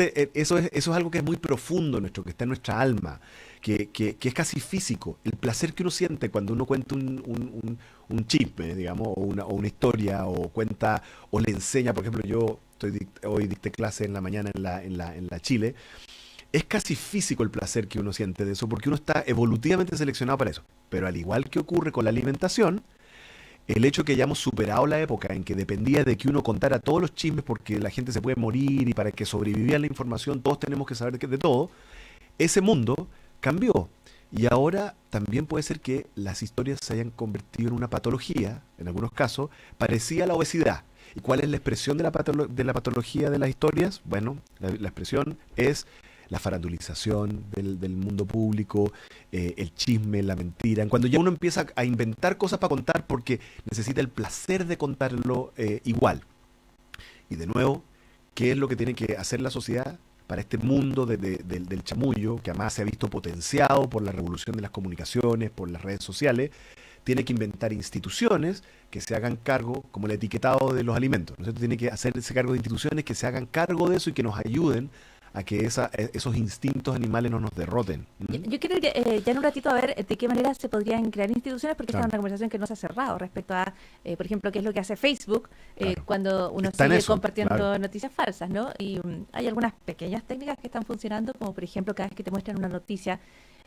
eso es algo que es muy profundo nuestro, que está en nuestra alma, que es casi físico. El placer que uno siente cuando uno cuenta un chisme, digamos, o una historia, o le enseña, por ejemplo, hoy dicté clase en la mañana en la Chile. Es casi físico el placer que uno siente de eso, porque uno está evolutivamente seleccionado para eso. Pero al igual que ocurre con la alimentación, el hecho que hayamos superado la época en que dependía de que uno contara todos los chismes porque la gente se puede morir y para que sobreviviera la información todos tenemos que saber de todo, ese mundo cambió. Y ahora también puede ser que las historias se hayan convertido en una patología, en algunos casos, parecida a la obesidad. ¿Y cuál es la expresión de la patología de las historias? Bueno, la expresión es la farandulización del mundo público, el chisme, la mentira. Cuando ya uno empieza a inventar cosas para contar porque necesita el placer de contarlo igual. Y de nuevo, ¿qué es lo que tiene que hacer la sociedad para este mundo del chamullo, que además se ha visto potenciado por la revolución de las comunicaciones, por las redes sociales? Tiene que inventar instituciones que se hagan cargo, como el etiquetado de los alimentos, ¿no es cierto? Tiene que hacerse cargo de instituciones que se hagan cargo de eso y que nos ayuden a que esos instintos animales no nos derroten. Yo quiero ir ya en un ratito a ver de qué manera se podrían crear instituciones, porque esta es Claro, una conversación que no se ha cerrado respecto a, por ejemplo, qué es lo que hace Facebook claro. cuando uno Está en sigue eso, claro. compartiendo noticias falsas, ¿no? Y hay algunas pequeñas técnicas que están funcionando, como por ejemplo, cada vez que te muestran una noticia,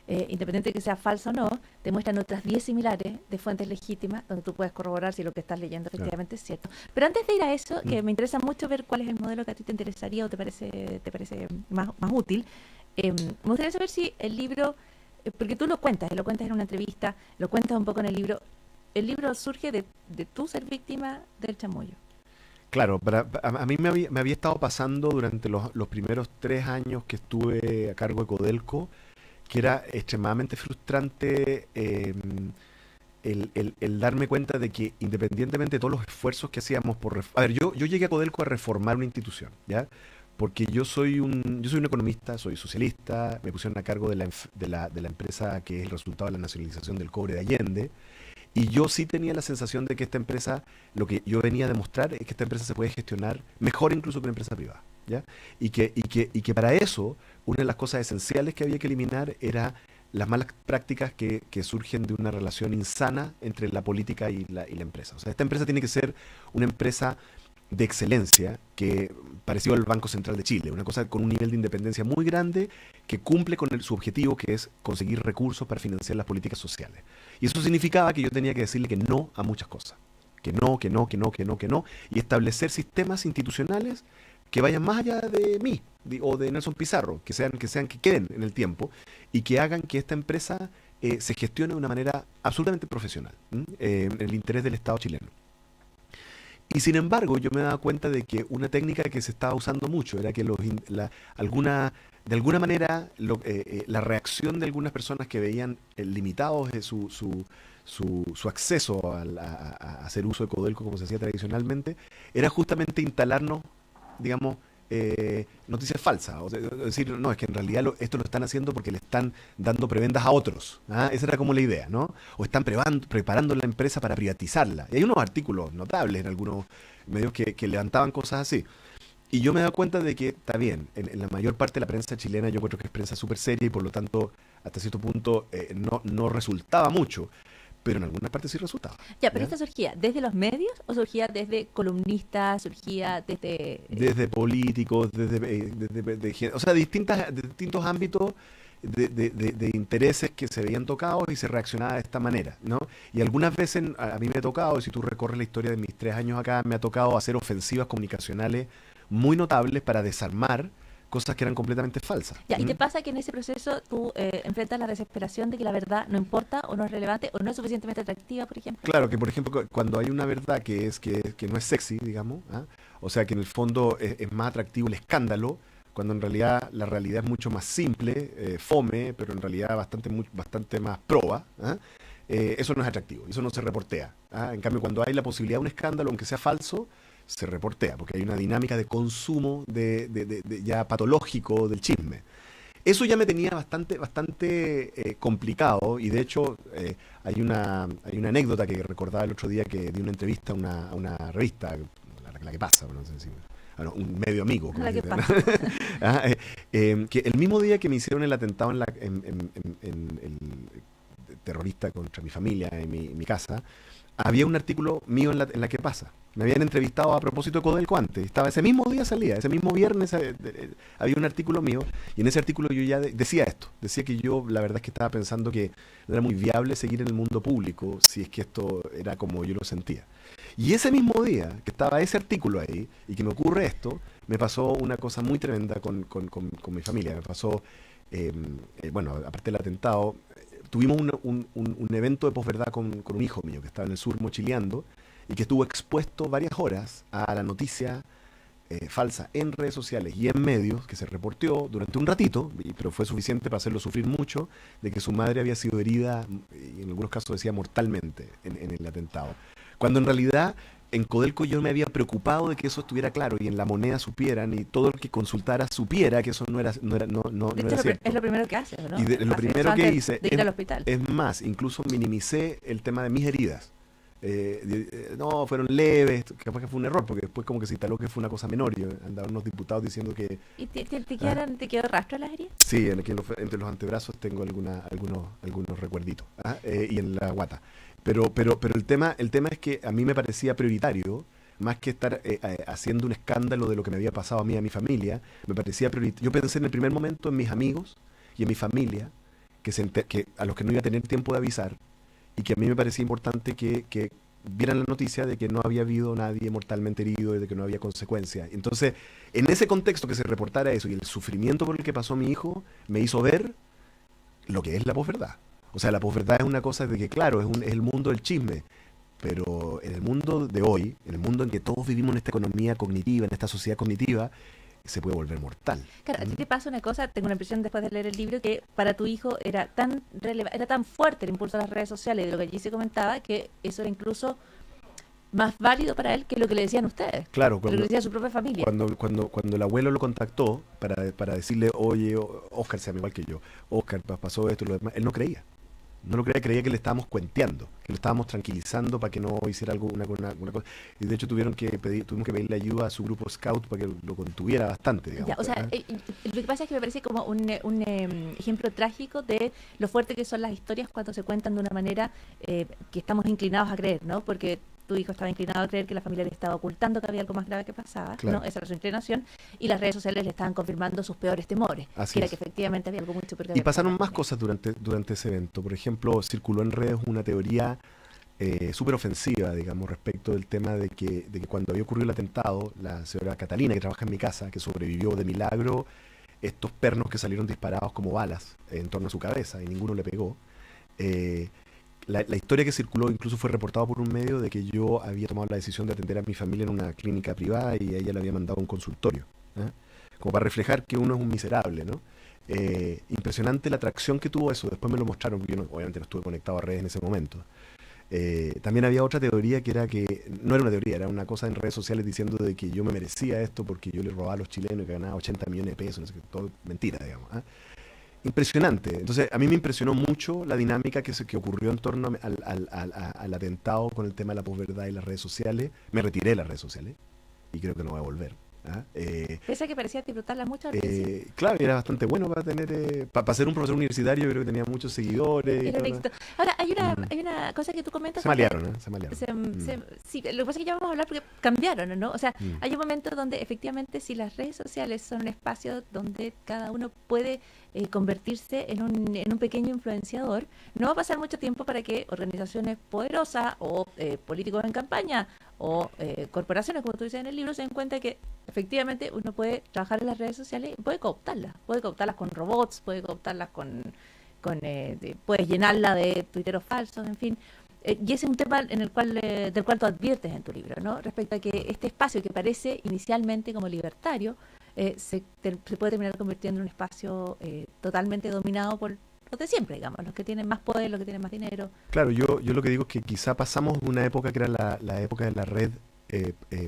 independiente de que sea falsa o no, te muestran otras 10 similares de fuentes legítimas, donde tú puedes corroborar si lo que estás leyendo Claro. efectivamente es cierto. Pero antes de ir a eso, Mm. que me interesa mucho ver cuál es el modelo que a ti te interesaría o te parece más útil, me gustaría saber si el libro, porque tú lo cuentas en una entrevista, lo cuentas un poco en el libro surge de tú ser víctima del chamullo. Claro, a mí me había estado pasando durante los primeros 3 años que estuve a cargo de Codelco, que era extremadamente frustrante el darme cuenta de que independientemente de todos los esfuerzos que hacíamos a ver, yo llegué a Codelco a reformar una institución, ¿ya? Porque yo soy un economista, soy socialista, me pusieron a cargo de la empresa que es el resultado de la nacionalización del cobre de Allende, y yo sí tenía la sensación de que esta empresa, lo que yo venía a demostrar es que esta empresa se puede gestionar mejor incluso que una empresa privada, ¿ya? Y que para eso, una de las cosas esenciales que había que eliminar era las malas prácticas que surgen de una relación insana entre la política y la empresa. O sea, esta empresa tiene que ser una empresa de excelencia, parecido al Banco Central de Chile, una cosa con un nivel de independencia muy grande que cumple con su objetivo, que es conseguir recursos para financiar las políticas sociales. Y eso significaba que yo tenía que decirle que no a muchas cosas, que no, que no, que no, que no, que no, y establecer sistemas institucionales que vayan más allá de mí o de Nelson Pizarro, que queden en el tiempo y que hagan que esta empresa se gestione de una manera absolutamente profesional, en el interés del Estado chileno. Y sin embargo, yo me daba cuenta de que una técnica que se estaba usando mucho era que de alguna manera la reacción de algunas personas que veían limitados su acceso a hacer uso de Codelco como se hacía tradicionalmente, era justamente instalarnos, digamos, noticias falsas. O sea, decir, no, es que en realidad esto lo están haciendo porque le están dando prebendas a otros. ¿Ah? Esa era como la idea, ¿no? O están preparando la empresa para privatizarla. Y hay unos artículos notables en algunos medios que levantaban cosas así. Y yo me he dado cuenta de que está bien, en la mayor parte de la prensa chilena yo creo que es prensa súper seria y por lo tanto, hasta cierto punto, no resultaba mucho. Pero en algunas partes sí resultaba. Ya, pero ¿Ya? ¿esta surgía desde los medios o surgía desde columnistas, surgía desde... Desde políticos, o sea, de distintos ámbitos de intereses que se veían tocados y se reaccionaba de esta manera, ¿no? Y algunas veces a mí me ha tocado, si tú recorres la historia de mis 3 años acá, me ha tocado hacer ofensivas comunicacionales muy notables para desarmar cosas que eran completamente falsas. Ya, ¿y te pasa que en ese proceso tú enfrentas la desesperación de que la verdad no importa o no es relevante o no es suficientemente atractiva, por ejemplo? Claro, que por ejemplo, cuando hay una verdad que no es sexy, digamos, ¿ah? O sea, que en el fondo es más atractivo el escándalo, cuando en realidad la realidad es mucho más simple, fome, pero en realidad bastante más proba, ¿ah? Eso no es atractivo, eso no se reportea, ¿ah? En cambio, cuando hay la posibilidad de un escándalo, aunque sea falso, se reportea, porque hay una dinámica de consumo ya patológico del chisme. Eso ya me tenía bastante complicado y de hecho hay una anécdota que recordaba el otro día que di una entrevista a una revista, la que pasa, no sé si un medio amigo. Como Ojalá que dicen, ¿no? pase. Que el mismo día que me hicieron el atentado en el terrorista contra mi familia, en mi casa, había un artículo mío en la que pasa. Me habían entrevistado a propósito de Codelco antes. Estaba ese mismo día salía, ese mismo viernes había un artículo mío y en ese artículo yo ya decía esto. Decía que yo la verdad es que estaba pensando que no era muy viable seguir en el mundo público si es que esto era como yo lo sentía. Y ese mismo día que estaba ese artículo ahí y que me ocurre esto, me pasó una cosa muy tremenda con mi familia. Me pasó, bueno, aparte del atentado, tuvimos un evento de posverdad con un hijo mío que estaba en el sur mochileando y que estuvo expuesto varias horas a la noticia falsa en redes sociales y en medios que se reportó durante un ratito, pero fue suficiente para hacerlo sufrir mucho, de que su madre había sido herida, y en algunos casos decía mortalmente, en el atentado. Cuando en realidad en Codelco yo me había preocupado de que eso estuviera claro y en La Moneda supieran y todo el que consultara supiera que eso no era De hecho, cierto. es lo primero que haces, ¿no? Y lo primero que hice de ir al hospital. es más, incluso minimicé el tema de mis heridas. No, fueron leves, capaz que fue un error, porque después como que se instaló que fue una cosa menor. Y andaban unos diputados diciendo que... ¿Y te quedó rastro en las heridas? Sí, entre los antebrazos tengo algunos recuerditos, y en la guata. Pero el tema es que a mí me parecía prioritario, más que estar haciendo un escándalo de lo que me había pasado a mí y a mi familia, me parecía prioritario. Yo pensé en el primer momento en mis amigos y en mi familia, que a los que no iba a tener tiempo de avisar, y que a mí me parecía importante que vieran la noticia de que no había habido nadie mortalmente herido y de que no había consecuencias. Entonces, en ese contexto que se reportara eso y el sufrimiento por el que pasó mi hijo, me hizo ver lo que es la posverdad. O sea, la posverdad es una cosa de que, claro, es el mundo del chisme, pero en el mundo de hoy, en el mundo en que todos vivimos en esta economía cognitiva, en esta sociedad cognitiva, se puede volver mortal. Claro, a ti te pasa una cosa, tengo una impresión después de leer el libro, que para tu hijo era tan fuerte el impulso de las redes sociales, de lo que allí se comentaba, que eso era incluso más válido para él que lo que le decían ustedes. Claro, lo que le decía su propia familia. Cuando el abuelo lo contactó para decirle, oye, Oscar se llama igual que yo, Oscar, pasó esto y lo demás, él no creía. No lo creía que le estábamos cuenteando, que lo estábamos tranquilizando para que no hiciera una cosa. Y de hecho tuvimos que pedirle ayuda a su grupo Scout para que lo contuviera bastante, digamos. Ya, o sea, lo que pasa es que me parece como un ejemplo trágico de lo fuerte que son las historias cuando se cuentan de una manera que estamos inclinados a creer, ¿no? Porque tu hijo estaba inclinado a creer que la familia le estaba ocultando que había algo más grave que pasaba, claro. ¿no? Esa era su inclinación, y las redes sociales le estaban confirmando sus peores temores, Así que era es. que efectivamente había algo muy superior. Y pasaron más cosas durante ese evento. Por ejemplo, circuló en redes una teoría súper ofensiva, digamos, respecto del tema de que cuando había ocurrido el atentado, la señora Catalina, que trabaja en mi casa, que sobrevivió de milagro, estos pernos que salieron disparados como balas en torno a su cabeza y ninguno le pegó. La historia que circuló incluso fue reportada por un medio de que yo había tomado la decisión de atender a mi familia en una clínica privada y a ella le había mandado un consultorio, como para reflejar que uno es un miserable, ¿no? Impresionante la atracción que tuvo eso. Después me lo mostraron, porque yo obviamente no estuve conectado a redes en ese momento. También había otra teoría que era que, no era una teoría, era una cosa en redes sociales diciendo de que yo me merecía esto porque yo le robaba a los chilenos y que ganaba 80 millones de pesos, no sé qué, todo mentira, digamos. Impresionante. Entonces, a mí me impresionó mucho la dinámica que ocurrió en torno al atentado con el tema de la posverdad y las redes sociales. Me retiré de las redes sociales y creo que no voy a volver. Pese a que parecía disfrutarla mucho al claro, era bastante bueno para tener para ser un profesor universitario. Yo creo que tenía muchos seguidores. Ahora, hay una cosa que tú comentas. Se malearon, Se malearon. Sí, lo que pasa es que ya vamos a hablar porque cambiaron, ¿no? O sea, hay un momento donde efectivamente si las redes sociales son un espacio donde cada uno puede convertirse en un pequeño influenciador, no va a pasar mucho tiempo para que organizaciones poderosas o políticos en campaña o corporaciones, como tú dices en el libro, se den cuenta que efectivamente uno puede trabajar en las redes sociales y puede cooptarlas con robots, puede cooptarlas puedes llenarla de tuiteros falsos, en fin. Y ese es un tema del cual tú adviertes en tu libro, ¿no? Respecto a que este espacio que parece inicialmente como libertario se puede terminar convirtiendo en un espacio totalmente dominado por los de siempre, digamos, los que tienen más poder, los que tienen más dinero. Claro, yo lo que digo es que quizá pasamos de una época que era la época de la red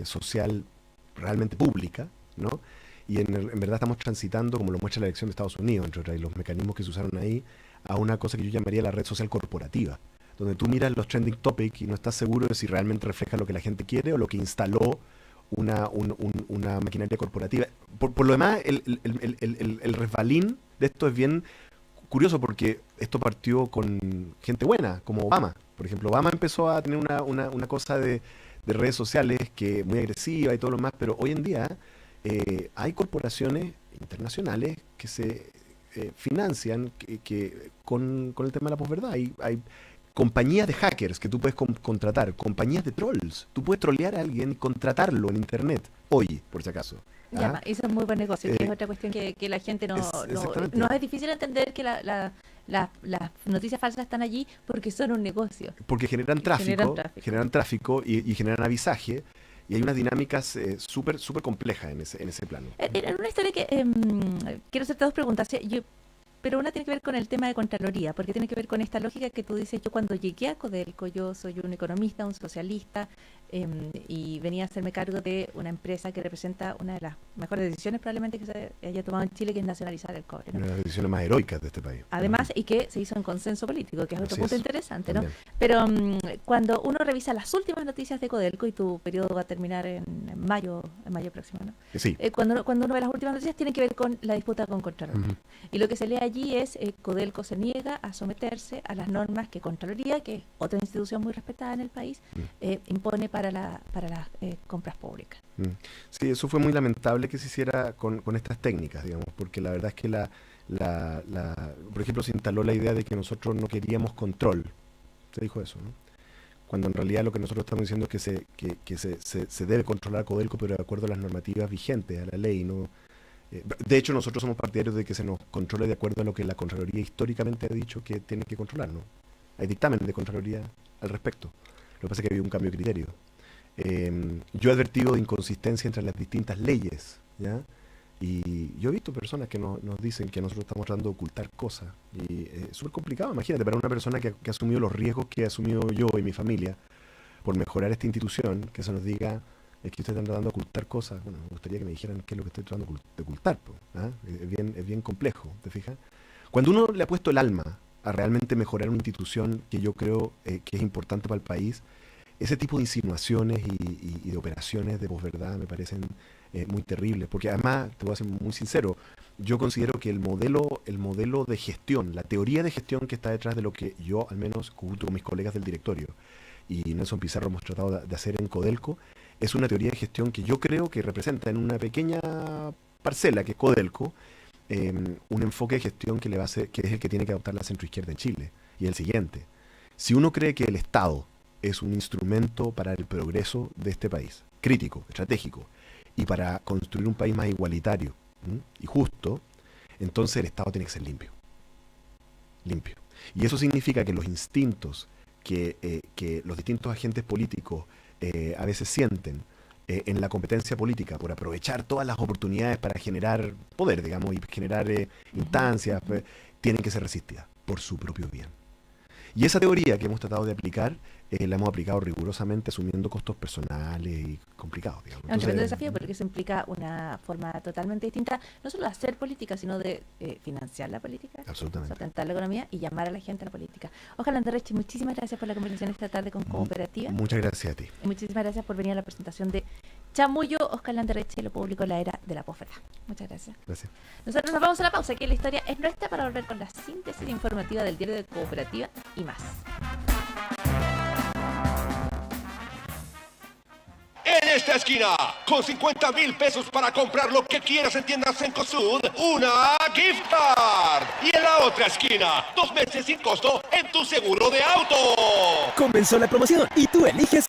social realmente pública, ¿no? Y en verdad estamos transitando, como lo muestra la elección de Estados Unidos, entre otras, y los mecanismos que se usaron ahí, a una cosa que yo llamaría la red social corporativa, donde tú miras los trending topics y no estás seguro de si realmente refleja lo que la gente quiere o lo que instaló una maquinaria corporativa. Por lo demás, el resbalín de esto es bien curioso porque esto partió con gente buena, como Obama. Por ejemplo, Obama empezó a tener una cosa de redes sociales que muy agresiva y todo lo más, pero hoy en día hay corporaciones internacionales que se financian con el tema de la posverdad. Hay compañías de hackers que tú puedes contratar, compañías de trolls. Tú puedes trolear a alguien y contratarlo en internet, hoy, por si acaso. Ya, eso es muy buen negocio, que es otra cuestión que la gente no es difícil entender que las noticias falsas están allí porque son un negocio. Porque generan tráfico y generan avisaje. Y hay unas dinámicas súper complejas en ese plano. En una historia que quiero hacerte dos preguntas. Pero una tiene que ver con el tema de Contraloría, porque tiene que ver con esta lógica que tú dices, yo cuando llegué a Codelco, yo soy un economista, un socialista, y venía a hacerme cargo de una empresa que representa una de las mejores decisiones probablemente que se haya tomado en Chile, que es nacionalizar el cobre, ¿no? Una de las decisiones más heroicas de este país. Además, y que se hizo en consenso político, que es otro punto interesante, ¿no? También. Pero cuando uno revisa las últimas noticias de Codelco, y tu periodo va a terminar en mayo próximo, ¿no? Sí. Cuando uno ve las últimas noticias, tiene que ver con la disputa con Contraloría. Ujú. Y lo que se lee allí es Codelco se niega a someterse a las normas que Contraloría, que es otra institución muy respetada en el país, impone para las compras públicas. Sí, eso fue muy lamentable que se hiciera con estas técnicas, digamos, porque la verdad es que por ejemplo, se instaló la idea de que nosotros no queríamos control. Se dijo eso, ¿no? Cuando en realidad lo que nosotros estamos diciendo es que se debe controlar a Codelco, pero de acuerdo a las normativas vigentes, a la ley, ¿no? De hecho, nosotros somos partidarios de que se nos controle de acuerdo a lo que la Contraloría históricamente ha dicho que tiene que controlar, ¿no? Hay dictamen de Contraloría al respecto. Lo que pasa es que ha habido un cambio de criterio. Yo he advertido de inconsistencia entre las distintas leyes, ¿ya? Y yo he visto personas que nos dicen que nosotros estamos tratando de ocultar cosas. Y es súper complicado, imagínate, para una persona que ha asumido los riesgos que he asumido yo y mi familia por mejorar esta institución, que se nos diga es que ustedes están tratando de ocultar cosas. Bueno, me gustaría que me dijeran qué es lo que estoy tratando de ocultar. ¿Ah? Es bien complejo, ¿te fijas? Cuando uno le ha puesto el alma a realmente mejorar una institución que yo creo que es importante para el país, ese tipo de insinuaciones y de operaciones de posverdad me parecen muy terribles, porque además, te voy a ser muy sincero, yo considero que el modelo de gestión, la teoría de gestión que está detrás de lo que yo, al menos junto con mis colegas del directorio y Nelson Pizarro hemos tratado de hacer en Codelco, es una teoría de gestión que yo creo que representa en una pequeña parcela que es Codelco, un enfoque de gestión que es el que tiene que adoptar la centroizquierda en Chile, y el siguiente: si uno cree que el Estado es un instrumento para el progreso de este país, crítico, estratégico, y para construir un país más igualitario y justo, entonces el Estado tiene que ser limpio. Y eso significa que los instintos que los distintos agentes políticos a veces sienten en la competencia política por aprovechar todas las oportunidades para generar poder, digamos, y generar instancias, tienen que ser resistidas por su propio bien. Y esa teoría que hemos tratado de aplicar, la hemos aplicado rigurosamente asumiendo costos personales y complicados, digamos. Es un tremendo desafío porque eso implica una forma totalmente distinta, no solo de hacer política, sino de financiar la política, Absolutamente. sustentar la economía y llamar a la gente a la política. Oscar Landerreche, muchísimas gracias por la conversación esta tarde con Cooperativa. Muchas gracias a ti. Y muchísimas gracias por venir a la presentación de Chamullo. Oscar Landerreche lo publicó en la era de la posverdad. Muchas gracias. Gracias. Nosotros nos vamos a la pausa, aquí la historia es nuestra, para volver con la síntesis informativa del diario de Cooperativa y más. En esta esquina, con 50,000 pesos para comprar lo que quieras en tiendas Cencosud, una gift card. Y en la otra esquina, 2 meses sin costo en tu seguro de auto. Comenzó la promoción y tú eliges